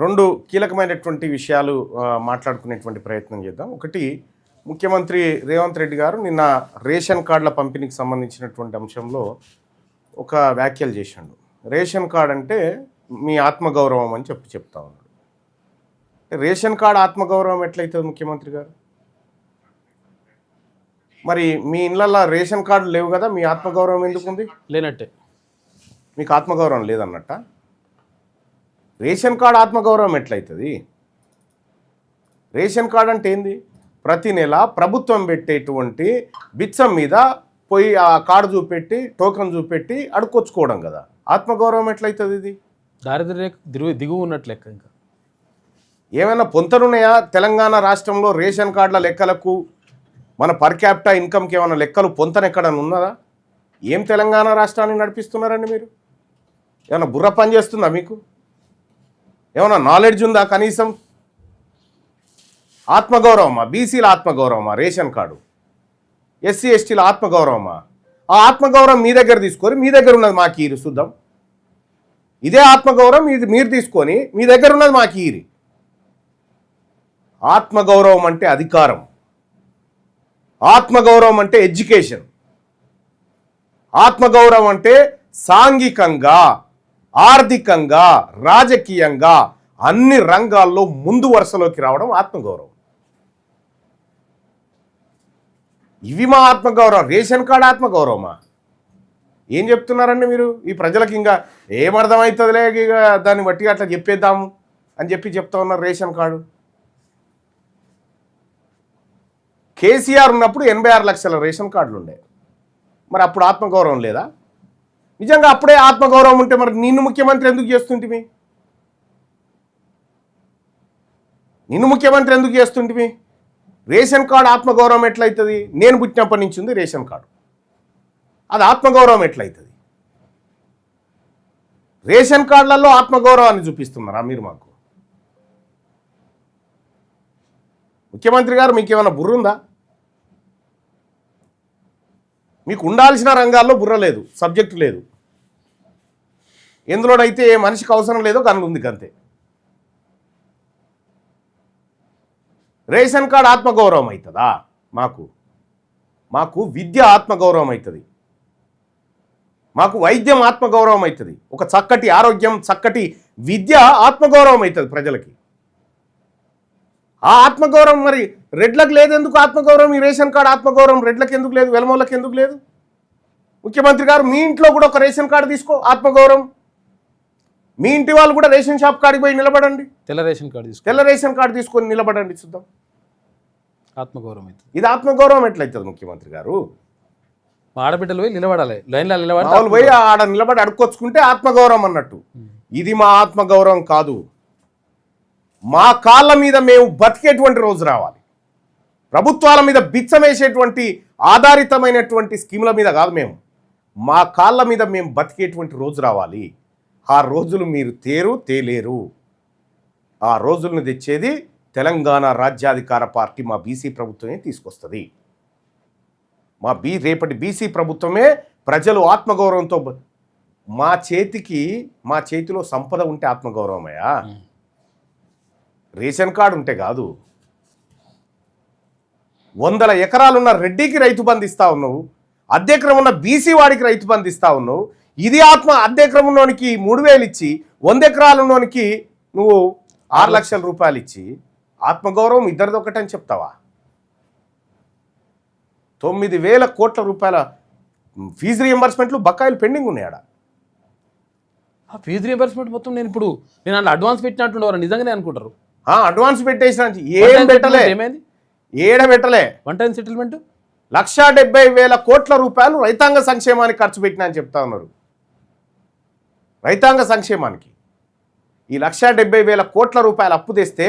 రెండు కీలకమైనటువంటి విషయాలు మాట్లాడుకునేటువంటి ప్రయత్నం చేద్దాం. ఒకటి, ముఖ్యమంత్రి రేవంత్ రెడ్డి గారు నిన్న రేషన్ కార్డుల పంపిణీకి సంబంధించినటువంటి అంశంలో ఒక వ్యాఖ్యలు చేశాడు. రేషన్ కార్డు అంటే మీ ఆత్మగౌరవం అని చెప్తా ఉన్నాడు. రేషన్ కార్డు ఆత్మగౌరవం ఎట్లయితుంది ముఖ్యమంత్రి గారు? మరి మీ ఇళ్ళల్లో రేషన్ కార్డు లేవు కదా, మీ ఆత్మగౌరవం ఎందుకుంది? లేనట్టే. మీకు ఆత్మగౌరవం లేదన్నట్ట. రేషన్ కార్డు ఆత్మగౌరవం ఎట్లయితుంది? రేషన్ కార్డు అంటే ఏంది? ప్రతి నెల ప్రభుత్వం పెట్టేటువంటి బిచ్చం మీద పోయి ఆ కార్డు చూపెట్టి టోకెన్ చూపెట్టి అడుక్కొచ్చుకోవడం కదా. ఆత్మగౌరవం ఎట్లయితుంది? ఇది దారిద్ర్య దిగువ ఉన్నట్లు లెక్క. ఇంకా ఏమైనా పొంతనున్నాయా తెలంగాణ రాష్ట్రంలో రేషన్ కార్డుల లెక్కలకు? మన పర్ క్యాపిటా ఇన్కమ్కి ఏమైనా లెక్కలు పొంతనెక్కడని ఉన్నదా? ఏం తెలంగాణ రాష్ట్రాన్ని నడిపిస్తున్నారండి మీరు? ఏమైనా బుర్ర పని చేస్తుందా మీకు? ఏమైనా నాలెడ్జ్ ఉందా కనీసం? ఆత్మగౌరవమా? బీసీల ఆత్మగౌరవమా రేషన్ కార్డు? ఎస్సీ ఎస్టీల ఆత్మగౌరవమా? ఆ ఆత్మగౌరవం మీ దగ్గర తీసుకొని మీ దగ్గర ఉన్నది మాకు ఈరు చూద్దాం. ఇదే ఆత్మగౌరవం ఇది మీరు తీసుకొని మీ దగ్గర ఉన్నది మాకు ఈరి. ఆత్మగౌరవం అంటే అధికారం, ఆత్మగౌరవం అంటే ఎడ్యుకేషన్, ఆత్మగౌరవం అంటే సాంఘికంగా, ఆర్థికంగా, రాజకీయంగా అన్ని రంగాల్లో ముందు వరుసలోకి రావడం ఆత్మగౌరవం. ఇవి మా ఆత్మగౌరవం. రేషన్ కార్డు ఆత్మగౌరవమా? ఏం చెప్తున్నారండి మీరు? ఈ ప్రజలకు ఇంకా ఏమర్థమవుతుందిలే, ఇక దాన్ని బట్టి అట్లా చెప్పేద్దాము అని చెప్తా ఉన్నారు. రేషన్ కార్డు కేసీఆర్ ఉన్నప్పుడు 86 లక్షల రేషన్ కార్డులు ఉండే. మరి అప్పుడు ఆత్మగౌరవం లేదా? నిజంగా అప్పుడే ఆత్మగౌరవం ఉంటే మరి నిన్ను ముఖ్యమంత్రి ఎందుకు చేస్తుంటివి? రేషన్ కార్డు ఆత్మగౌరవం ఎట్లయితుంది? నేను పుట్టినప్పటి నుంచి ఉంది రేషన్ కార్డు, అది ఆత్మగౌరవం ఎట్లయితుంది? రేషన్ కార్డులలో ఆత్మగౌరవాన్ని చూపిస్తున్నారా మీరు మాకు? ముఖ్యమంత్రి గారు మీకు ఏమైనా బుర్ర ఉందా? మీకు ఉండాల్సిన రంగాల్లో బుర్ర లేదు, సబ్జెక్టు లేదు. ఎందులోనైతే ఏ మనిషికి అవసరం లేదో కనుక ఉంది అంతే. రేషన్ కార్డు ఆత్మగౌరవం అవుతుందా? మాకు విద్య ఆత్మగౌరవం అవుతుంది, మాకు వైద్యం ఆత్మగౌరవం అవుతుంది, ఒక చక్కటి ఆరోగ్యం, చక్కటి విద్య ఆత్మగౌరవం అవుతుంది ప్రజలకి. ఆ ఆత్మగౌరవం మరి రెడ్లకు లేదు ఎందుకు ఆత్మగౌరవం? ఈ రేషన్ కార్డు ఆత్మగౌరవం రెడ్లకు ఎందుకు లేదు, వెలమోళ్ళకి ఎందుకు లేదు? ముఖ్యమంత్రి గారు మీ ఇంట్లో కూడా ఒక రేషన్ కార్డు తీసుకో, ఆత్మగౌరవం. మీ ఇంటి వాళ్ళు కూడా రేషన్ షాప్ కాడికి పోయి నిలబడండి, తెల్ల రేషన్ కార్డు తీసుకొని నిలబడండి, చూద్దాం. ఆత్మగౌరవం అవుతుంది. ఇది ఆత్మగౌరవం ఎట్లయితుంది ముఖ్యమంత్రి గారు? ఆడబిడ్డలు పోయి నిలబడాలి, లైన్లో పోయి ఆడ నిలబడి అడుక్కొచ్చుకుంటే ఆత్మగౌరవం అన్నట్టు. ఇది మా ఆత్మగౌరవం కాదు. మా కాళ్ళ మీద మేము బతికేటువంటి రోజు రావాలి. ప్రభుత్వాల మీద బిచ్చమేసేటువంటి ఆధారితమైనటువంటి స్కీముల మీద కాదు, మా కాళ్ళ మీద మేము బతికేటువంటి రోజు రావాలి. ఆ రోజులు మీరు తేలేరు. ఆ రోజులను తెచ్చేది తెలంగాణ రాజ్యాధికార పార్టీ, మా బీసీ ప్రభుత్వమే తీసుకొస్తుంది. రేపటి బీసీ ప్రభుత్వమే. ప్రజలు ఆత్మగౌరవంతో మా చేతిలో సంపద ఉంటే ఆత్మగౌరవమయ్యా, రేషన్ కార్డు ఉంటే కాదు. 100 ఎకరాలున్న రెడ్డికి రైతు బంధు ఇస్తా ఉన్నావు, అద్దెక్రమం ఉన్న బీసీ వాడికి రైతు బంధు ఇస్తా ఉన్నావు. ఇది అద్దెక్రమం ఉన్నోనికి 3000 ఇచ్చి 100 ఎకరాలు ఉన్నోనికి నువ్వు 6 లక్షల రూపాయలు ఇచ్చి ఆత్మగౌరవం ఇద్దరిది ఒకటని చెప్తావా? 9,000 కోట్ల రూపాయల ఫీజు రియంబర్స్మెంట్లు బకాయిలు పెండింగ్ ఉన్నాయాడ. ఆ ఫీజు రియంబర్స్మెంట్ మొత్తం నేను అట్లా అడ్వాన్స్ పెట్టినట్టు నిజంగానే అనుకుంటారు. అడ్వాన్స్ పెట్టేసిన ఏం పెట్టలే, ఏడబెట్టలే. వన్ టైం సెటిల్మెంట్ 1,70,000 కోట్ల రూపాయలు రైతాంగ సంక్షేమానికి ఖర్చు పెట్టినా అని చెప్తా ఉన్నారు. రైతాంగ సంక్షేమానికి ఈ 1,70,000 కోట్ల రూపాయలు అప్పు తెస్తే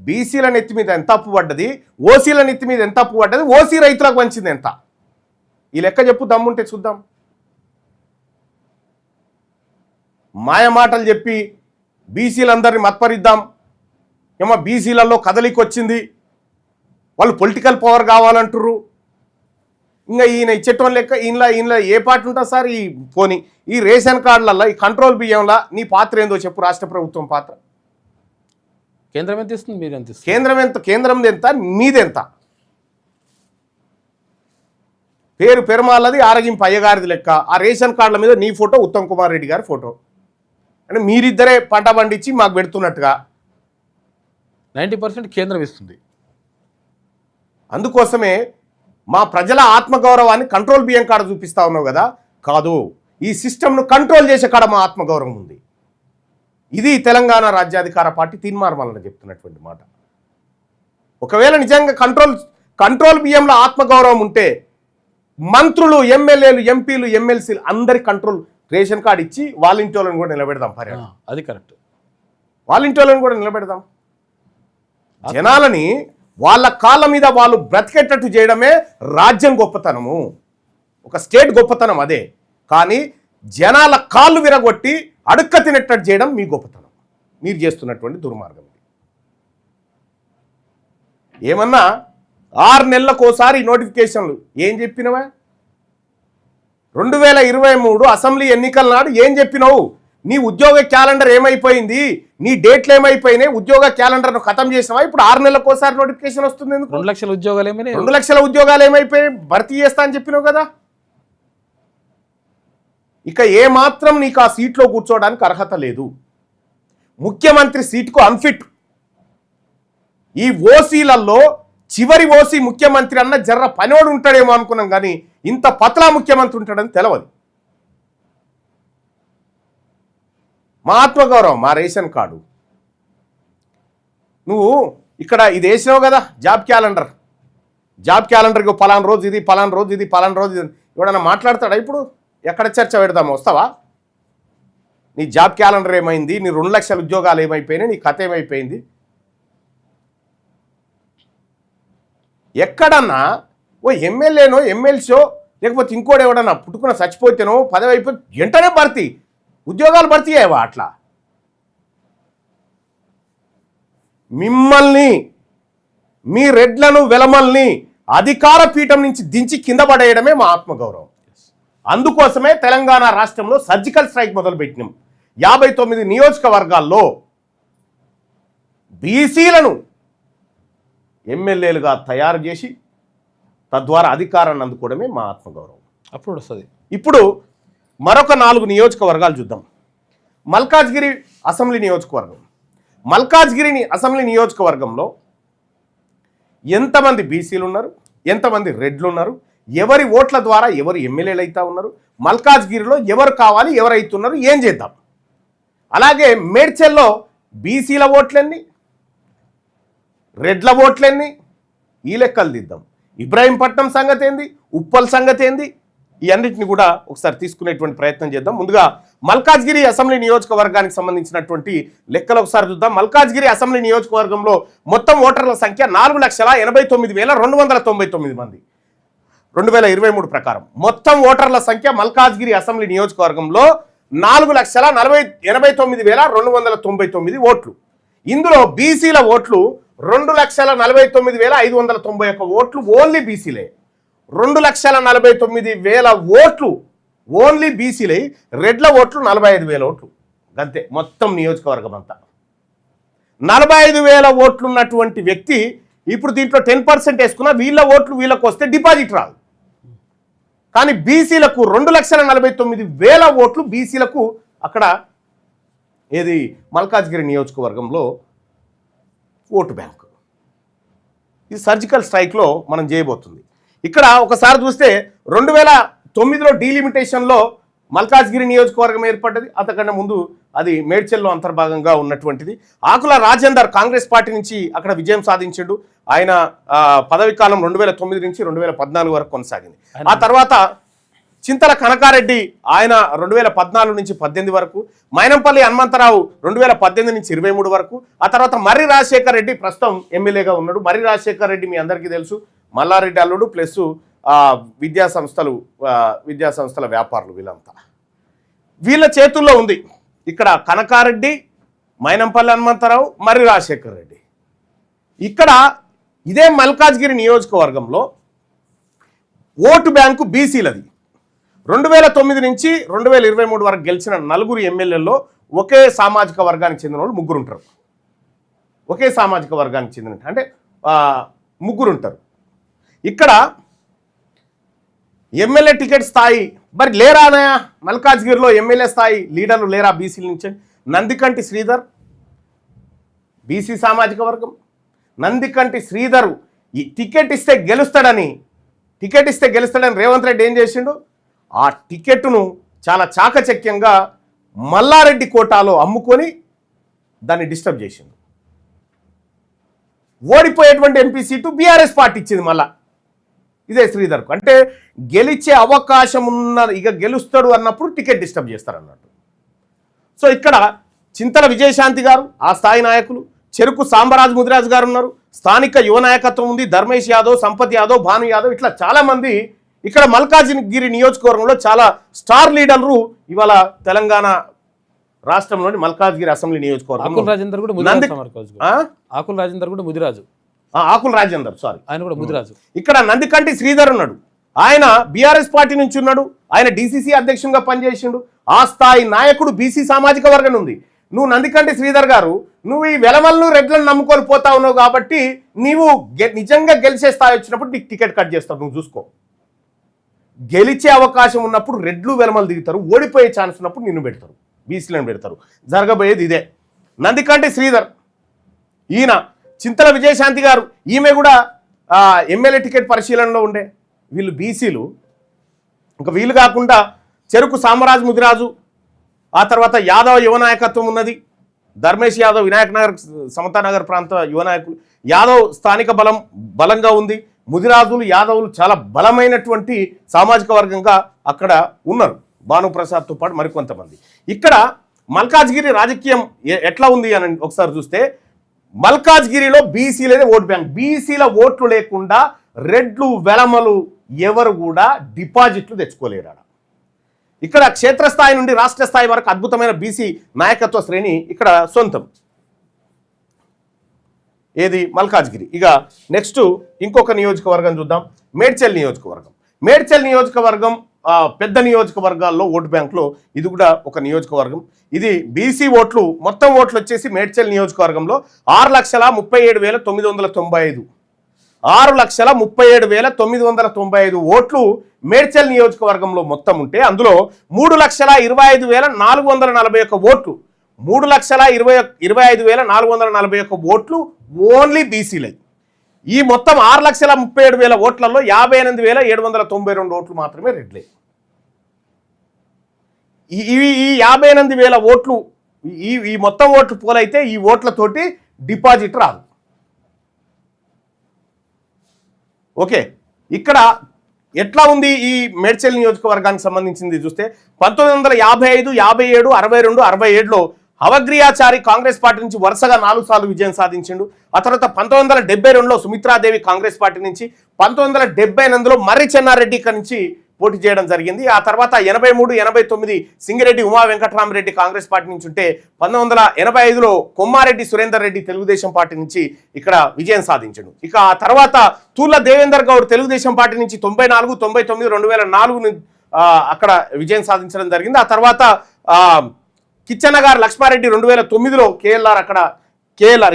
బీసీల నెత్తి మీద ఎంత అప్పు పడ్డది, ఓసీల నెత్తి మీద ఎంత అప్పు పడ్డది, ఓసీ రైతులకు పంచింది ఎంత? ఈ లెక్క చెప్పు, దమ్ముంటే చూద్దాం. మాయ మాటలు చెప్పి బీసీలందరినీ మత్పరిద్దాం, ఏమో బీసీలలో కదలికి వచ్చింది, వాళ్ళు పొలిటికల్ పవర్ కావాలంటారు. ఇంకా ఈయన ఇచ్చేటం లెక్క ఈయనలో ఏ పార్టీ ఉంటుంది సార్? పోనీ ఈ రేషన్ కార్డులలో ఈ కంట్రోల్ బియ్యంలో నీ పాత్ర ఏందో చెప్పు, రాష్ట్ర ప్రభుత్వం పాత్ర. కేంద్రం ఎంత ఇస్తుంది, మీరు ఎంత ఇస్తుంది? కేంద్రం ఎంత, మీదెంత? పేరు పెరుమాళ్ళది, ఆరగింపు అయ్యగారిది లెక్క. ఆ రేషన్ కార్డుల మీద నీ ఫోటో, ఉత్తమ్ కుమార్ రెడ్డి గారి ఫోటో. అంటే మీరిద్దరే పంట పండించి మాకు పెడుతున్నట్టుగా 90% కేంద్రం ఇస్తుంది. అందుకోసమే మా ప్రజల ఆత్మగౌరవాన్ని కంట్రోల్ బియ్యం కాడ చూపిస్తా ఉన్నావు కదా. కాదు, ఈ సిస్టమ్ను కంట్రోల్ చేసే కాడ మా ఆత్మగౌరవం ఉంది. ఇది తెలంగాణ రాజ్యాధికార పార్టీ తీర్మార్మాలని చెప్తున్నటువంటి మాట. ఒకవేళ నిజంగా కంట్రోల్ బియ్యంలో ఆత్మగౌరవం ఉంటే మంత్రులు, ఎమ్మెల్యేలు, ఎంపీలు, ఎమ్మెల్సీలు అందరి కంట్రోల్ రేషన్ కార్డు ఇచ్చి వాళ్ళ ఇంటి వాళ్ళని కూడా నిలబెడదాం. అది కరెక్ట్. వాళ్ళ ఇంటి వాళ్ళని కూడా నిలబెడదాం. జనాలని వాళ్ళ కాళ్ళ మీద వాళ్ళు బ్రతికేటట్టు చేయడమే రాజ్యం గొప్పతనము, ఒక స్టేట్ గొప్పతనం అదే. కానీ జనాల కాళ్ళు విరగొట్టి అడుక్క తినేటట్టు చేయడం మీ గొప్పతనం. మీరు చేస్తున్నటువంటి దుర్మార్గం. ఏమన్నా 6 నెలలకోసారి నోటిఫికేషన్లు ఏం చెప్పినవా? 2023 అసెంబ్లీ ఎన్నికల నాడు ఏం చెప్పినావు? నీ ఉద్యోగ క్యాలెండర్ ఏమైపోయింది, నీ డేట్లు ఏమైపోయినాయి, ఉద్యోగ క్యాలెండర్ను ఖతం చేసినావా? ఇప్పుడు 6 నెలలకోసారి నోటిఫికేషన్ వస్తుంది. 2 లక్షల ఉద్యోగాలు ఏమైనా? 2 లక్షల ఉద్యోగాలు ఏమైపోయినాయి? భర్తీ చేస్తా అని చెప్పినావు కదా. ఇక ఏమాత్రం నీకు ఆ సీట్లో కూర్చోవడానికి అర్హత లేదు. ముఖ్యమంత్రి సీటుకు అన్ఫిట్. ఈ ఓసీలలో చివరి ఓసీ ముఖ్యమంత్రి అన్న జర్ర పనివాడు ఉంటాడేమో అనుకున్నాం, కానీ ఇంత పతలా ముఖ్యమంత్రి ఉంటాడని తెలవదు. మా ఆత్మగౌరవం, మా రేషన్ కార్డు. నువ్వు ఇక్కడ ఇది వేసినావు కదా జాబ్ క్యాలెండర్కి పలానా రోజు ఇది, పలానా రోజు ఇది, పలానా రోజు ఇది. ఎవడన్నా మాట్లాడతాడా? ఇప్పుడు ఎక్కడ చర్చ పెడదాము? వస్తావా? నీ జాబ్ క్యాలెండర్ ఏమైంది, నీ 2 లక్షల ఉద్యోగాలు ఏమైపోయినాయి, నీ కథ ఏమైపోయింది? ఎక్కడన్నా ఓ ఎమ్మెల్యేనో, ఎమ్మెల్సో, లేకపోతే ఇంకోటి ఎవడన్నా పుట్టుకున్న చచ్చిపోతేనో, పదవి అయిపోతే వెంటనే భర్తీ, ఉద్యోగాలు భర్తీ అయ్యేవా? అట్లా మిమ్మల్ని, మీ రెడ్లను, వెలమల్ని అధికార పీఠం నుంచి దించి కింద పడేయడమే మా ఆత్మగౌరవం. అందుకోసమే తెలంగాణ రాష్ట్రంలో సర్జికల్ స్ట్రైక్ మొదలుపెట్టినాం. 59 నియోజకవర్గాల్లో బీసీలను ఎమ్మెల్యేలుగా తయారు చేసి తద్వారా అధికారాన్ని అందుకోవడమే మా ఆత్మగౌరవం. అప్పుడు వస్తుంది. ఇప్పుడు మరొక 4 నియోజకవర్గాలు చూద్దాం. మల్కాజ్గిరి అసెంబ్లీ నియోజకవర్గం. మల్కాజ్గిరి అసెంబ్లీ నియోజకవర్గంలో ఎంతమంది బీసీలు ఉన్నారు, ఎంతమంది రెడ్లు ఉన్నారు, ఎవరి ఓట్ల ద్వారా ఎవరు ఎమ్మెల్యేలు అవుతా ఉన్నారు, మల్కాజ్గిరిలో ఎవరు కావాలి, ఎవరు అవుతున్నారు, ఏం చేద్దాం. అలాగే మేడ్చల్లో బీసీల ఓట్లెన్ని, రెడ్ల ఓట్లెన్ని, ఈ లెక్కలు దిద్దాం. ఇబ్రాహీంపట్నం సంగతి ఏంది, ఉప్పల్ సంగతి ఏంది, ఈ అన్నింటిని కూడా ఒకసారి తీసుకునేటువంటి ప్రయత్నం చేద్దాం. ముందుగా మల్కాజ్గిరి అసెంబ్లీ నియోజకవర్గానికి సంబంధించినటువంటి లెక్కలు ఒకసారి చూద్దాం. మల్కాజ్గిరి అసెంబ్లీ నియోజకవర్గంలో మొత్తం ఓటర్ల సంఖ్య 4,89,299 మంది. 2023 ప్రకారం మొత్తం ఓటర్ల సంఖ్య మల్కాజ్గిరి అసెంబ్లీ నియోజకవర్గంలో 4,89,299 ఓట్లు. ఇందులో బీసీల ఓట్లు 2,49,591 ఓట్లు ఓన్లీ బీసీలే. 2,49,000 ఓట్లు ఓన్లీ బీసీలే. రెడ్ల ఓట్లు 45,000 ఓట్లు అంతే. మొత్తం నియోజకవర్గం అంతా 45,000 ఓట్లు ఉన్నటువంటి వ్యక్తి ఇప్పుడు దీంట్లో 10% వేసుకున్నా వీళ్ళ ఓట్లు వీళ్ళకు వస్తే డిపాజిట్ రాదు. కానీ బీసీలకు 2,49,000 ఓట్లు బీసీలకు అక్కడ ఏది మల్కాజ్గిరి నియోజకవర్గంలో ఓటు బ్యాంకు. ఇది సర్జికల్ స్ట్రైక్లో మనం చేయబోతుంది. ఇక్కడ ఒకసారి చూస్తే 2009లో డీలిమిటేషన్లో మల్కాజ్గిరి నియోజకవర్గం ఏర్పడ్డది. అంతకన్నా ముందు అది మేడ్చల్లో అంతర్భాగంగా ఉన్నటువంటిది. ఆకుల రాజేందర్ కాంగ్రెస్ పార్టీ నుంచి అక్కడ విజయం సాధించాడు. ఆయన పదవి కాలం 2009 నుంచి 2014 వరకు కొనసాగింది. ఆ తర్వాత చింతల కనకారెడ్డి ఆయన 2014 నుంచి 18 వరకు, మైనంపల్లి హనుమంతరావు 2018 నుంచి 23 వరకు, ఆ తర్వాత మర్రి రాజశేఖర్ రెడ్డి ప్రస్తుతం ఎమ్మెల్యేగా ఉన్నాడు. మర్రి రాజశేఖర్ రెడ్డి మీ అందరికీ తెలుసు, మల్లారెడ్డి అల్లుడు ప్లస్ విద్యా సంస్థల వ్యాపారులు. వీళ్ళ చేతుల్లో ఉంది ఇక్కడ కనకారెడ్డి, మైనంపల్లి హనుమంతరావు, మర్రి రాజశేఖర్ రెడ్డి. ఇక్కడ ఇదే మల్కాజ్గిరి నియోజకవర్గంలో ఓటు బ్యాంకు బీసీలది. 2009 నుంచి 2023 వరకు గెలిచిన 4 ఎమ్మెల్యేల్లో ఒకే సామాజిక వర్గానికి చెందిన వాళ్ళు 3 ఉంటారు. ఒకే సామాజిక వర్గానికి చెందిన అంటే ముగ్గురు ఉంటారు. ఇక్కడ ఎమ్మెల్యే టికెట్ స్థాయి మరి లేరానా? మల్కాజ్గిరిలో ఎమ్మెల్యే స్థాయి లీడర్లు లేరా బీసీల నుంచి? నందికంటి శ్రీధర్ బీసీ సామాజిక వర్గం. నందికంటి శ్రీధర్ ఈ టికెట్ ఇస్తే గెలుస్తాడని రేవంత్ రెడ్డి ఏం చేసిండు? ఆ టికెట్ను చాలా చాకచక్యంగా మల్లారెడ్డి కోటాలో అమ్ముకొని దాన్ని డిస్టర్బ్ చేసిండు. ఓడిపోయేటువంటి ఎంపీ సీటు బీఆర్ఎస్ పార్టీ ఇచ్చింది మళ్ళా ఇదే శ్రీధర్కు. అంటే గెలిచే అవకాశం ఉన్న ఇక గెలుస్తాడు అన్నప్పుడు టికెట్ డిస్టర్బ్ చేస్తారు అన్నట్టు. సో ఇక్కడ చింతల విజయశాంతి గారు ఆ స్థాయి నాయకులు, చెరుకు సాంబరాజు ముదిరాజు గారు ఉన్నారు, స్థానిక యువ నాయకత్వం ఉంది, ధర్మేష్ యాదవ్, సంపత్ యాదవ్, భాను యాదవ్, ఇట్లా చాలామంది ఇక్కడ మల్కాజ్గిరి నియోజకవర్గంలో చాలా స్టార్ లీడర్లు ఇవాళ తెలంగాణ రాష్ట్రంలోని మల్కాజ్గిరి అసెంబ్లీ నియోజకవర్గం. ఆకుల రాజేందర్ కూడా ముదిరాజు, ఆకుల రాజేందర్ సారీ ఆయన కూడా ముదిరాజు. ఇక్కడ నందికంటి శ్రీధర్ ఉన్నాడు, ఆయన బీఆర్ఎస్ పార్టీ నుంచి ఉన్నాడు, ఆయన డీసీసీ అధ్యక్షునిగా పనిచేసిండు. ఆ స్థాయి నాయకుడు బీసీ సామాజిక వర్గం ఉంది. నువ్వు నందికంటి శ్రీధర్ గారు నువ్వు ఈ వెలమలను రెడ్లను నమ్ముకొని పోతా ఉన్నావు కాబట్టి నీవు నిజంగా గెలిచే స్థాయి వచ్చినప్పుడు నీకు టికెట్ కట్ చేస్తావు. నువ్వు చూసుకో, గెలిచే అవకాశం ఉన్నప్పుడు రెడ్లు వెలమలు దిగుతారు, ఓడిపోయే ఛాన్స్ ఉన్నప్పుడు నిన్ను పెడతారు, బీసీలను పెడతారు. జరగబోయేది ఇదే. నందికంటి శ్రీధర్, ఈయన చింతల విజయశాంతి గారు, ఈమె కూడా ఎమ్మెల్యే టికెట్ పరిశీలనలో ఉండే. వీళ్ళు బీసీలు. ఇంకా వీళ్ళు కాకుండా చెరుకు సామరాజు ముదిరాజు, ఆ తర్వాత యాదవ్ యువ నాయకత్వం ఉన్నది, ధర్మేష్ యాదవ్ వినాయక్ నగర్ సమతానగర్ ప్రాంత యువ నాయకులు. యాదవ్ స్థానిక బలంగా ఉంది. ముదిరాజులు యాదవులు చాలా బలమైనటువంటి సామాజిక వర్గంగా అక్కడ ఉన్నారు, భానుప్రసాద్తో పాటు మరికొంతమంది. ఇక్కడ మల్కాజ్గిరి రాజకీయం ఎట్లా ఉంది అని ఒకసారి చూస్తే మల్కాజ్గిరిలో బీసీలదే ఓట్ బ్యాంక్. బీసీల ఓట్లు లేకుండా రెడ్లు వెలమలు ఎవరు కూడా డిపాజిట్లు తెచ్చుకోలేరు. ఇక్కడ క్షేత్రస్థాయి నుండి రాష్ట్ర స్థాయి వరకు అద్భుతమైన బీసీ నాయకత్వ శ్రేణి ఇక్కడ సొంతం. ఏది? మల్కాజ్గిరి. ఇక నెక్స్ట్ ఇంకొక నియోజకవర్గం చూద్దాం, మేడ్చల్ నియోజకవర్గం. మేడ్చల్ నియోజకవర్గం పెద్ద నియోజకవర్గాల్లో ఓటు బ్యాంకులో ఇది కూడా ఒక నియోజకవర్గం. ఇది బీసీ ఓట్లు, మొత్తం ఓట్లు వచ్చేసి మేడ్చల్ నియోజకవర్గంలో 6,37,995 6,37,995 ఓట్లు మేడ్చల్ నియోజకవర్గంలో మొత్తం ఉంటే అందులో 3,25,441 ఓట్లు 3,25,441 ఓట్లు ఓన్లీ బీసీలే. ఈ మొత్తం 6,37,000 ఓట్లలో 58,792 ఓట్లు మాత్రమే రెడ్లే. ఈ 58,000 ఓట్లు ఈ మొత్తం ఓట్లు పోలైతే ఈ ఓట్లతోటి డిపాజిట్ రాదు. ఓకే, ఇక్కడ ఎట్లా ఉంది ఈ మేడ్చల్ నియోజకవర్గానికి సంబంధించింది చూస్తే 1955, 57, 62, 67లో అవగ్రియాచారి కాంగ్రెస్ పార్టీ నుంచి వరుసగా 4 సార్లు విజయం సాధించిండు. ఆ తర్వాత 1972లో సుమిత్రాదేవి కాంగ్రెస్ పార్టీ నుంచి, 1978లో మర్రి చెన్నారెడ్డి నుంచి పోటీ చేయడం జరిగింది. ఆ తర్వాత 83, 89 సింగిరెడ్డి ఉమా వెంకటరామరెడ్డి కాంగ్రెస్ పార్టీ నుంచి ఉంటే 1985లో కొమ్మారెడ్డి సురేందర్ రెడ్డి తెలుగుదేశం పార్టీ నుంచి ఇక్కడ విజయం సాధించాడు. ఇక ఆ తర్వాత తూర్ల దేవేందర్ గౌడ్ తెలుగుదేశం పార్టీ నుంచి 94, 99, 2004 అక్కడ విజయం సాధించడం జరిగింది. ఆ తర్వాత కిచ్చన్నగారు లక్ష్మారెడ్డి 2009లో కేఎల్ఆర్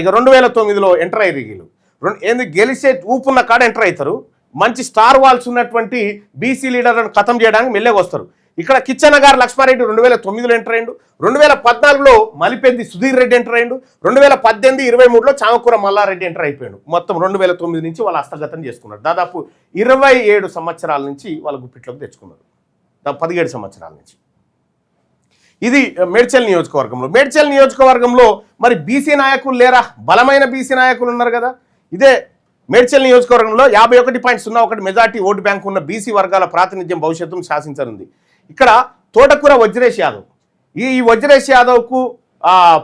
ఇక 2009లో ఎంటర్ అయ్యారు. వీళ్ళు గెలిచే ఊపున్న కాడ ఎంటర్ అవుతారు. మంచి స్టార్ వాల్స్ ఉన్నటువంటి బీసీ లీడర్లను ఖతం చేయడానికి మెల్లగా వస్తారు. ఇక్కడ కిచ్చన్నగారు లక్ష్మారెడ్డి 2009లో ఎంటర్ అయ్యిండు. 2014లో మలిపెద్ది సుధీర్ రెడ్డి ఎంటర్ అయ్యిండు. 2018, 23లో చామకూర మల్లారెడ్డి ఎంటర్ అయిపోయాడు. మొత్తం 2009 నుంచి వాళ్ళు హస్తగతం చేసుకున్నారు. దాదాపు 27 సంవత్సరాల నుంచి వాళ్ళ గుప్పిట్లోకి తెచ్చుకున్నారు, 17 సంవత్సరాల నుంచి. ఇది మేడ్చల్ నియోజకవర్గంలో మరి బీసీ నాయకులు లేరా? బలమైన బీసీ నాయకులు ఉన్నారు కదా. ఇదే మేడ్చల్ నియోజకవర్గంలో 51.01 మెజార్టీ ఓటు బ్యాంకు ఉన్న బీసీ వర్గాల ప్రాతినిధ్యం భవిష్యత్తును శాసించనుంది. ఇక్కడ తోటకూర వజ్రేష్ యాదవ్, ఈ వజ్రేష్ యాదవ్కు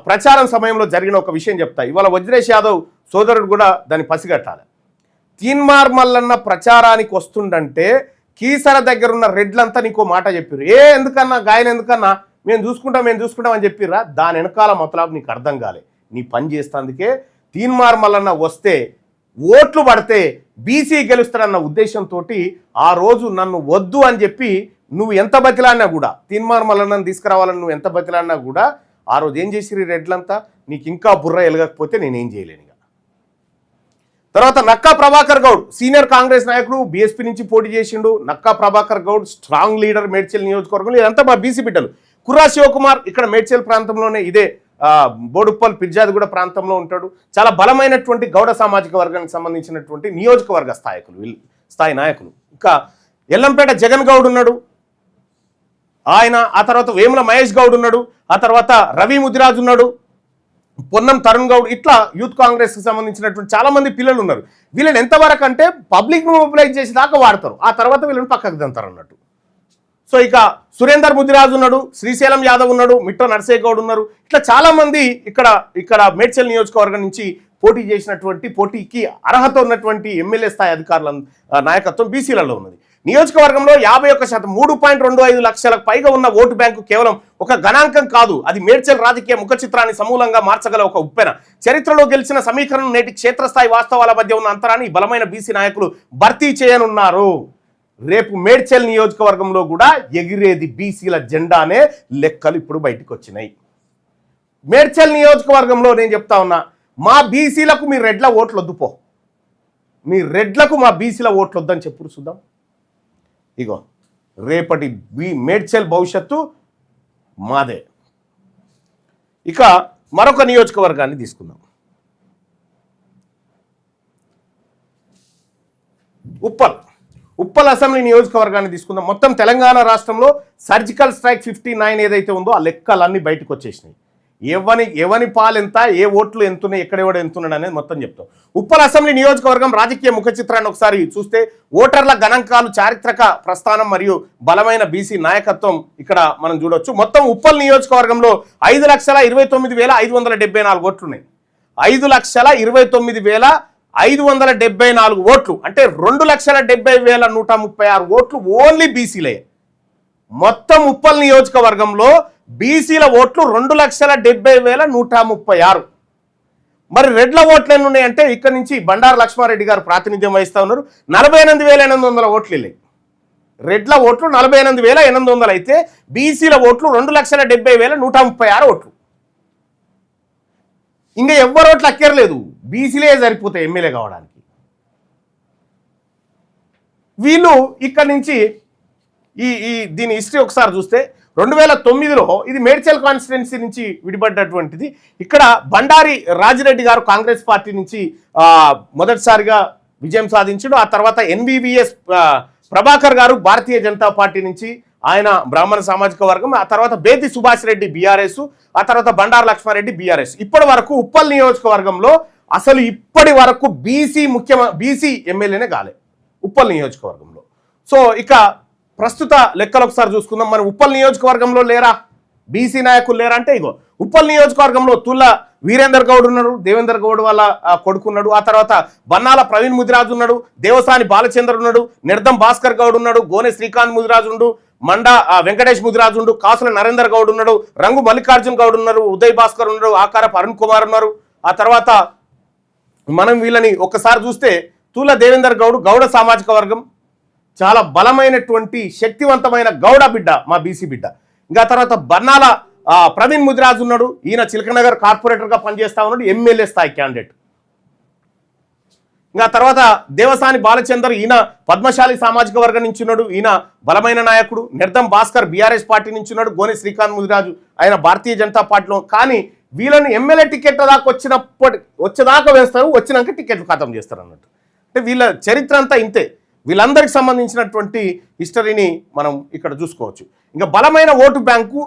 ప్రచారం సమయంలో జరిగిన ఒక విషయం చెప్తా. ఇవాళ వజ్రేష్ యాదవ్ సోదరుడు కూడా దాన్ని పసిగట్టాలి. తీన్మార్ మల్లన్న ప్రచారానికి వస్తుండంటే కీసర దగ్గర ఉన్న రెడ్లంతా నీకో మాట చెప్పారు. ఎందుకన్నా గాయన ఎందుకన్నా మేము చూసుకుంటాం అని చెప్పిర్రా? దాని వెనకాల మొత్తం నీకు అర్థం కాలే. నీ పని చేస్తందుకే తీన్మార్ మల్లన్న వస్తే ఓట్లు పడితే బీసీ గెలుస్తాడన్న ఉద్దేశంతో ఆ రోజు నన్ను వద్దు అని చెప్పి నువ్వు ఎంత బతిలాడినా కూడా, తీన్మార్ మల్లన్నను తీసుకురావాలని నువ్వు ఎంత బతిలాడినా కూడా ఆ రోజు ఏం చేసిరు రెడ్లంతా? నీకు ఇంకా బుర్ర ఎలగకపోతే నేనేం చేయలేను. ఇక తర్వాత నక్కా ప్రభాకర్ గౌడ్ సీనియర్ కాంగ్రెస్ నాయకుడు బీఎస్పీ నుంచి పోటీ చేసిండు. నక్కా ప్రభాకర్ గౌడ్ స్ట్రాంగ్ లీడర్ మేడ్చల్ నియోజకవర్గంలో. ఇదంతా మా బీసీ బిడ్డలు. కుర్రా శివకుమార్ ఇక్కడ మేడ్చల్ ప్రాంతంలోనే ఇదే బోడుప్పల్ పిర్జాదిగూడ ప్రాంతంలో ఉంటాడు. చాలా బలమైనటువంటి గౌడ సామాజిక వర్గానికి సంబంధించినటువంటి నియోజకవర్గ స్థాయి నాయకులు. ఇంకా ఎల్లంపేట జగన్ గౌడ్ ఉన్నాడు ఆయన. ఆ తర్వాత వేముల మహేష్ గౌడ్ ఉన్నాడు. ఆ తర్వాత రవి ముదిరాజు ఉన్నాడు, పొన్నం తరుణ్ గౌడ్. ఇట్లా యూత్ కాంగ్రెస్కి సంబంధించినటువంటి చాలా మంది పిల్లలు ఉన్నారు. వీళ్ళని ఎంతవరకు అంటే పబ్లిక్ను మొబిలైజ్ చేసేదాకా వాడతారు, ఆ తర్వాత వీళ్ళని పక్కకు దంతారు అన్నట్టు. సో ఇక సురేందర్ ముదిరాజు ఉన్నాడు, శ్రీశైలం యాదవ్ ఉన్నాడు, మిట్టో నర్సే గౌడ్ ఉన్నారు. ఇట్లా చాలా మంది ఇక్కడ మేడ్చల్ నియోజకవర్గం నుంచి పోటీ చేసినటువంటి, పోటీకి అర్హత ఉన్నటువంటి ఎమ్మెల్యే స్థాయి అధికారుల నాయకత్వం బీసీలలో ఉన్నది. నియోజకవర్గంలో 51%, 3.25 లక్షలకు పైగా ఉన్న ఓటు బ్యాంకు కేవలం ఒక గణాంకం కాదు, అది మేడ్చల్ రాజకీయ ముఖ చిత్రాన్ని సమూలంగా మార్చగల ఒక ఉప్పెన. చరిత్రలో గెలిచిన సమీకరణం నేటి క్షేత్రస్థాయి వాస్తవాల మధ్య ఉన్న అంతరాన్ని బలమైన బీసీ నాయకులు భర్తీ చేయనున్నారు. రేపు మేడ్చల్ నియోజకవర్గంలో కూడా ఎగిరేది బీసీల జెండానే లెక్కలు ఇప్పుడు బయటకు వచ్చినాయి. మేడ్చల్ నియోజకవర్గంలో నేను చెప్తా ఉన్నా, మా బీసీలకు మీ రెడ్ల ఓట్లు వద్దుపో, మీ రెడ్లకు మా బీసీల ఓట్లు వద్దని చెప్పు చూద్దాం. ఇగో రేపటి మేడ్చల్ భవిష్యత్తు మాదే. ఇక మరొక నియోజకవర్గాన్ని తీసుకుందాం. ఉప్పల్ అసెంబ్లీ నియోజకవర్గాన్ని తీసుకుందాం. మొత్తం తెలంగాణ రాష్ట్రంలో సర్జికల్ స్ట్రైక్ 59 ఏదైతే ఉందో ఆ లెక్కలన్నీ బయటకు వచ్చేసినాయి. ఎవని పాలు ఎంత, ఏ ఓట్లు ఎంతున్నాయి, ఎక్కడెవడు ఎంతున్నాడు అనేది మొత్తం చెప్తాం. ఉప్పల్ అసెంబ్లీ నియోజకవర్గం రాజకీయ ముఖ చిత్రాన్ని ఒకసారి చూస్తే ఓటర్ల గణాంకాలు, చారిత్రక ప్రస్థానం మరియు బలమైన బీసీ నాయకత్వం ఇక్కడ మనం చూడొచ్చు. మొత్తం ఉప్పల్ నియోజకవర్గంలో 5,29,574 ఓట్లున్నాయి. 5,29,574 ఓట్లు అంటే 2,70,136 ఓట్లు ఓన్లీ బీసీలే. మొత్తం ఉప్పల్ నియోజకవర్గంలో బీసీల ఓట్లు 2,70,136. మరి రెడ్ల ఓట్లు ఎన్ని ఉన్నాయంటే ఇక్కడ నుంచి బండారు లక్ష్మారెడ్డి గారు ప్రాతినిధ్యం వహిస్తూ ఉన్నారు. 48,800 ఓట్లు వెళ్ళాయి. రెడ్ల ఓట్లు 48,800 అయితే బీసీల ఓట్లు 2,70,136 ఓట్లు. ఇంకా ఎవ్వరు ఓట్లు అక్కర్లేదు, బీసీలే సరిపోతాయి ఎమ్మెల్యే కావడానికి. వీళ్ళు ఇక్కడ నుంచి దీని హిస్టరీ ఒకసారి చూస్తే 2009లో ఇది మేడ్చల్ కాన్స్టిట్యున్సీ నుంచి విడిపడ్డటువంటిది. ఇక్కడ బండారి రాజిరెడ్డి గారు కాంగ్రెస్ పార్టీ నుంచి మొదటిసారిగా విజయం సాధించాడు. ఆ తర్వాత NVVS ప్రభాకర్ గారు భారతీయ జనతా పార్టీ నుంచి, ఆయన బ్రాహ్మణ సామాజిక వర్గం. ఆ తర్వాత బేతి సుభాష్ రెడ్డి BRS, ఆ తర్వాత బండారు లక్ష్మారెడ్డి BRS. ఇప్పటి వరకు ఉప్పల్ నియోజకవర్గంలో అసలు ఇప్పటి వరకు బీసీ ఎమ్మెల్యేనే కాలే ఉప్పల్ నియోజకవర్గంలో. సో ఇక ప్రస్తుత లెక్కలు ఒకసారి చూసుకుందాం. మరి ఉప్పల్ నియోజకవర్గంలో లేరా బీసీ నాయకులు లేరా అంటే ఇగో ఉప్పల్ నియోజకవర్గంలో తుల్ల వీరేందర్ గౌడ్ ఉన్నాడు, దేవేందర్ గౌడ్ వాళ్ళ కొడుకున్నాడు. ఆ తర్వాత బన్నాల ప్రవీణ్ ముదిరాజు ఉన్నాడు, దేవసాని బాలచంద్ర ఉన్నాడు, నిర్దం భాస్కర్ గౌడ్ ఉన్నాడు, గోనె శ్రీకాంత్ ముదిరాజు ఉండు, మండా వెంకటేష్ ముదిరాజు ఉండు, కాసుల నరేందర్ గౌడ్ ఉన్నాడు, రంగు మల్లికార్జున్ గౌడ్ ఉన్నారు, ఉదయ్ భాస్కర్ ఉన్నాడు, ఆకారపు అరుణ్ కుమార్ ఉన్నారు. ఆ తర్వాత మనం వీళ్ళని ఒక్కసారి చూస్తే తుల దేవేందర్ గౌడ్ గౌడ సామాజిక వర్గం, చాలా బలమైనటువంటి శక్తివంతమైన గౌడ బిడ్డ, మా బీసీ బిడ్డ. ఇంకా తర్వాత బన్నాల ప్రవీణ్ ముదిరాజు ఉన్నాడు, ఈయన చిలకనగర్ కార్పొరేటర్గా పనిచేస్తా ఉన్నాడు, ఎమ్మెల్యే స్థాయి క్యాండిడేట్. ఇంకా తర్వాత దేవసాని బాలచందర్, ఈయన పద్మశాలి సామాజిక వర్గం నుంచి ఉన్నాడు, ఈయన బలమైన నాయకుడు. నిర్దం భాస్కర్ BRS పార్టీ నుంచి ఉన్నాడు, గోనె శ్రీకాంత్ ముదిరాజు ఆయన భారతీయ జనతా పార్టీలో. కానీ వీళ్ళని ఎమ్మెల్యే టికెట్ల దాకా వచ్చేదాకా వేస్తారు, వచ్చినాక టికెట్లు ఖతం చేస్తారు అన్నట్టు. అంటే వీళ్ళ చరిత్ర అంతా ఇంతే. వీళ్ళందరికి సంబంధించినటువంటి హిస్టరీని మనం ఇక్కడ చూసుకోవచ్చు. ఇంకా బలమైన ఓటు బ్యాంకు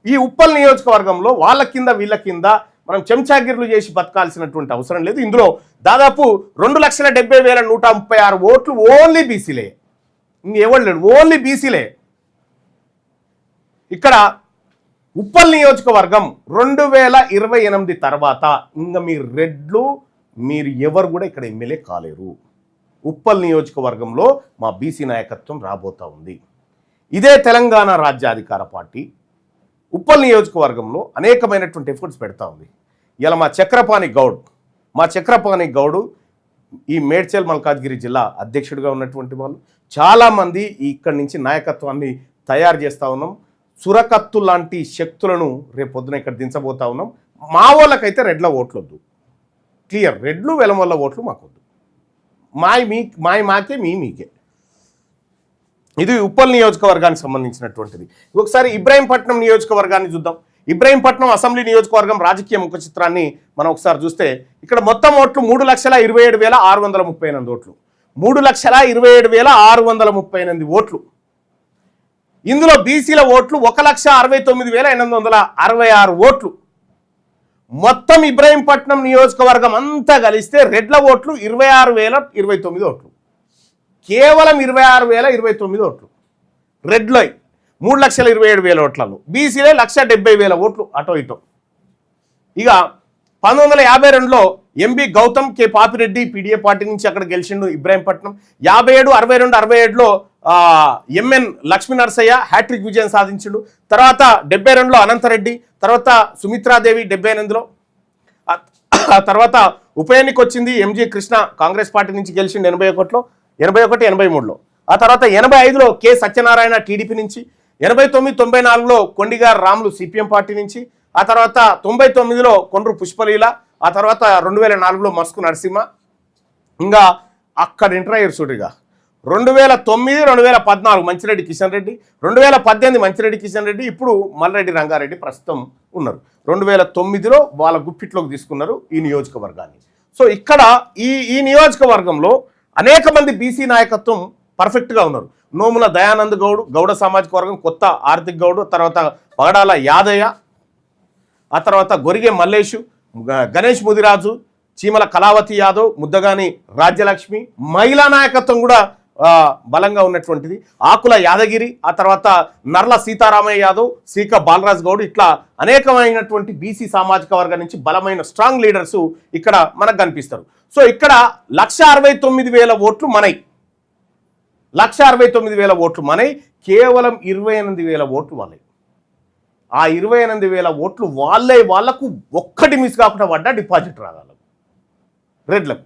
ఈ ఉప్పల్ నియోజకవర్గంలో వాళ్ళ కింద వీళ్ళ కింద మనం చెంచాగిర్లు చేసి బతకాల్సినటువంటి అవసరం లేదు. ఇందులో దాదాపు 2,70,136 ఓట్లు ఓన్లీ బీసీలే, ఇంకెవరు లేడు, ఓన్లీ బీసీలే. ఇక్కడ ఉప్పల్ నియోజకవర్గం 2028 తర్వాత ఇంకా మీ రెడ్లు మీరు ఎవరు కూడా ఇక్కడ ఎమ్మెల్యే కాలేరు. ఉప్పల్ నియోజకవర్గంలో మా బీసీ నాయకత్వం రాబోతా ఉంది. ఇదే తెలంగాణ రాజ్యాధికార పార్టీ ఉప్పల్ నియోజకవర్గంలో అనేకమైనటువంటి ఎఫర్ట్స్ పెడతా ఉంది. ఇలా మా చక్రపాణి గౌడు ఈ మేడ్చల్ మల్కాజ్గిరి జిల్లా అధ్యక్షుడిగా ఉన్నటువంటి వాళ్ళు. చాలామంది ఇక్కడి నుంచి నాయకత్వాన్ని తయారు చేస్తూ ఉన్నాం. సురకత్తు లాంటి శక్తులను రేపొద్దున ఇక్కడ దించబోతా ఉన్నాం. మా వాళ్ళకైతే రెడ్ల ఓట్లు వద్దు, క్లియర్. రెడ్లు వెలమల్ల ఓట్లు మాకొద్దు, మాకే మీకే. ఇది ఉప్పల్ నియోజకవర్గానికి సంబంధించినటువంటిది. ఒకసారి ఇబ్రాహీంపట్నం నియోజకవర్గాన్ని చూద్దాం. ఇబ్రాహీంపట్నం అసెంబ్లీ నియోజకవర్గం రాజకీయ ముఖ చిత్రాన్ని మనం ఒకసారి చూస్తే ఇక్కడ మొత్తం ఓట్లు 3,27,638 ఓట్లు. 3,27,638 ఓట్లు. ఇందులో బీసీల ఓట్లు 1,69,866 ఓట్లు. మొత్తం ఇబ్రాహీంపట్నం నియోజకవర్గం అంతా కలిస్తే రెడ్ల ఓట్లు 26,029 ఓట్లు. కేవలం 26,029 ఓట్లు రెడ్లో, 3,27,000 ఓట్లలో. బీసీలే 1,70,000 ఓట్లు అటో ఇటో. ఇక 1952లో ఎంబి గౌతమ్ కే పాపిరెడ్డి పీడిఏ పార్టీ నుంచి అక్కడ గెలిచిండు ఇబ్రాహీంపట్నం. 57, 62, 67లో ఎంఎన్ లక్ష్మీ నరసయ్య హ్యాట్రిక్ విజయం సాధించిండు. తర్వాత 72లో అనంతరెడ్డి, తర్వాత సుమిత్రాదేవి 78లో. ఆ తర్వాత ఉప ఎన్నిక వచ్చింది, ఎంజి కృష్ణ కాంగ్రెస్ పార్టీ నుంచి గెలిచిండు 81లో, 81, 83లో. ఆ తర్వాత 85లో కె సత్యనారాయణ టీడీపీ నుంచి, 89, 94లో కొండిగారు రాములు సిపిఎం పార్టీ నుంచి, ఆ తర్వాత 99లో కొండ్రు పుష్పలీల, ఆ తర్వాత 2004లో మస్కు నరసింహ. ఇంకా అక్కడ ఎంటర్ అయ్యారు చూడుగా. 2009, 2014 మంచిరెడ్డి కిషన్ రెడ్డి, 2018 మంచిరెడ్డి కిషన్ రెడ్డి, ఇప్పుడు మల్రెడ్డి రంగారెడ్డి ప్రస్తుతం ఉన్నారు. 2009లో వాళ్ళ గుప్పిట్లోకి తీసుకున్నారు ఈ నియోజకవర్గాన్ని. సో ఇక్కడ ఈ నియోజకవర్గంలో అనేక మంది బీసీ నాయకత్వం పర్ఫెక్ట్గా ఉన్నారు. నోముల దయానంద్ గౌడ్ గౌడ సామాజిక వర్గం, కొత్త ఆర్థిక్ గౌడ్, తర్వాత పగడాల యాదయ్య, ఆ తర్వాత గొరిగే మల్లేషు, గణేష్ ముదిరాజు, చీమల కళావతి యాదవ్, ముద్దగాని రాజ్యలక్ష్మి. మహిళా నాయకత్వం కూడా బలంగా ఉన్నటువంటిది ఆకుల యాదగిరి, ఆ తర్వాత నర్ల సీతారామయ్య యాదవ్, సీక బాలరాజ్ గౌడ్. ఇట్లా అనేకమైనటువంటి బీసీ సామాజిక వర్గం నుంచి బలమైన స్ట్రాంగ్ లీడర్స్ ఇక్కడ మనకు కనిపిస్తారు. సో ఇక్కడ 1,69,000 ఓట్లు మనై, 1,69,000 ఓట్లు మనై, కేవలం 28,000 ఓట్లు వాళ్ళై. ఆ 28,000 ఓట్లు వాళ్లకు ఒక్కటి మిస్ కాకుండా పడ్డా డిపాజిట్ రాగలరు రెడ్లకు.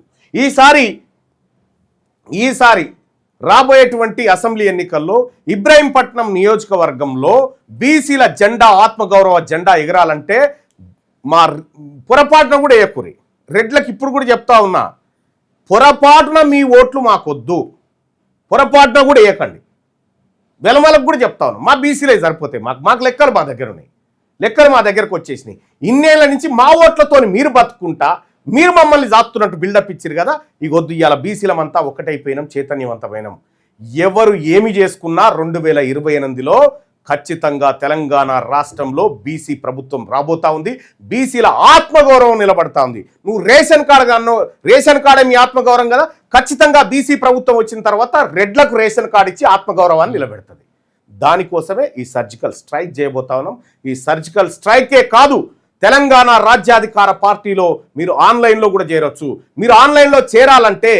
ఈసారి రాబోయేటువంటి అసెంబ్లీ ఎన్నికల్లో ఇబ్రాహీంపట్నం నియోజకవర్గంలో బీసీల జెండా, ఆత్మగౌరవ జెండా ఎగరాలంటే మా పొరపాటున కూడా వేయకూరి. రెడ్లకు ఇప్పుడు కూడా చెప్తా ఉన్నా, పొరపాటున మీ ఓట్లు మాకొద్దు, పొరపాటున కూడా వేయకండి. వెలమలకు కూడా చెప్తా ఉన్నా, మా బీసీలే సరిపోతాయి, మాకు లెక్కలు మా దగ్గర ఉన్నాయి, లెక్కలు మా దగ్గరకు వచ్చేసినాయి. ఇన్నేళ్ల నుంచి మా ఓట్లతో మీరు బతుకుంటా మీరు మమ్మల్ని జాపుతున్నట్టు బిల్డప్ ఇచ్చారు కదా, ఇగొద్దు. ఇవాళ బీసీలమంతా ఒక్కటైపోయినాం, చైతన్యవంతమైనాం. ఎవరు ఏమి చేసుకున్నా 2028లో ఖచ్చితంగా తెలంగాణ రాష్ట్రంలో బీసీ ప్రభుత్వం రాబోతా ఉంది. బీసీల ఆత్మగౌరవం నిలబడతా ఉంది. నువ్వు రేషన్ కార్డే మీ ఆత్మగౌరవం కదా, ఖచ్చితంగా బీసీ ప్రభుత్వం వచ్చిన తర్వాత రెడ్లకు రేషన్ కార్డు ఇచ్చి ఆత్మగౌరవాన్ని నిలబెడుతుంది. దానికోసమే ఈ సర్జికల్ స్ట్రైక్ చేయబోతా ఉన్నాం. ఈ సర్జికల్ స్ట్రైకే కాదు, తెలంగాణ రాజ్యాధికార పార్టీలో మీరు ఆన్లైన్లో కూడా చేరొచ్చు. మీరు ఆన్లైన్లో చేరాలంటే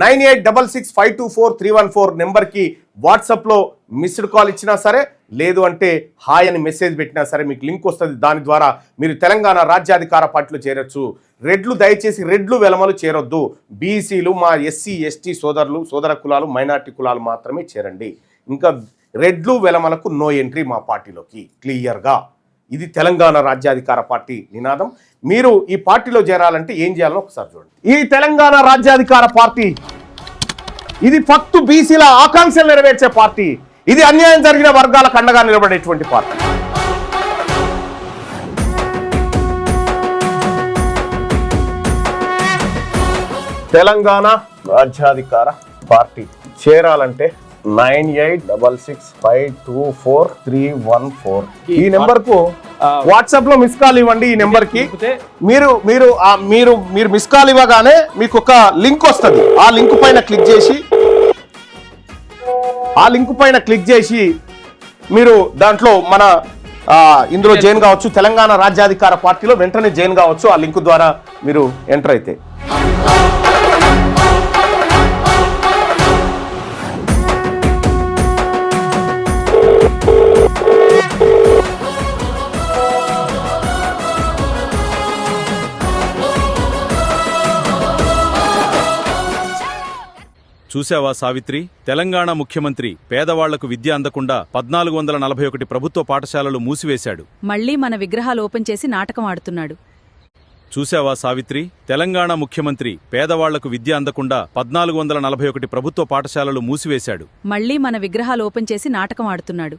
9866524314 నెంబర్కి వాట్సాప్లో మిస్డ్ కాల్ ఇచ్చినా సరే, లేదు అంటే హాయ్ అని మెసేజ్ పెట్టినా సరే మీకు లింక్ వస్తుంది. దాని ద్వారా మీరు తెలంగాణ రాజ్యాధికార పార్టీలో చేరొచ్చు. రెడ్లు దయచేసి రెడ్లు వెలమలు చేరొద్దు. బీసీలు, మా ఎస్సీ ఎస్టీ సోదర కులాలు, మైనార్టీ కులాలు మాత్రమే చేరండి. ఇంకా రెడ్లు వెలమలకు నో ఎంట్రీ మా పార్టీలోకి, క్లియర్గా. ఇది తెలంగాణ రాజ్యాధికార పార్టీ నినాదం. మీరు ఈ పార్టీలో చేరాలంటే ఏం చేయాలో ఒకసారి చూడండి. ఈ తెలంగాణ రాజ్యాధికార పార్టీ ఇది ఫక్తు బీసీల ఆకాంక్షలు నెరవేర్చే పార్టీ. ఇది అన్యాయం జరిగిన వర్గాలకు అండగా నిలబడేటువంటి పార్టీ. తెలంగాణ రాజ్యాధికార పార్టీ చేరాలంటే 9866524314 ఈ నెంబర్ కు వాట్సాప్ లో మిస్ కాల్ ఇవ్వండి. ఈ నెంబర్ కి మీరు మిస్ కాల్ ఇవ్వగానే మీకు ఒక లింక్ వస్తుంది. ఆ లింక్ పైన క్లిక్ చేసి మీరు దాంట్లో మన ఇందులో జాయిన్ కావచ్చు. తెలంగాణ రాజ్యాధికార పార్టీలో వెంటనే జాయిన్ కావచ్చు. ఆ లింక్ ద్వారా మీరు ఎంటర్ అయితే. చూశావా సావిత్రి, తెలంగాణ ముఖ్యమంత్రి పేదవాళ్లకు విద్య అందకుండా 1441 ప్రభుత్వ పాఠశాలలు మూసివేశాడు. మళ్లీ మన విగ్రహాలు ఓపెన్ చేసి నాటకం ఆడుతున్నాడు. చూశావా సావిత్రి, తెలంగాణ ముఖ్యమంత్రి పేదవాళ్లకు విద్య అందకుండా 1441 ప్రభుత్వ పాఠశాలలు మూసివేశాడు. మళ్ళీ మన విగ్రహాలు ఓపెన్ చేసి నాటకం ఆడుతున్నాడు.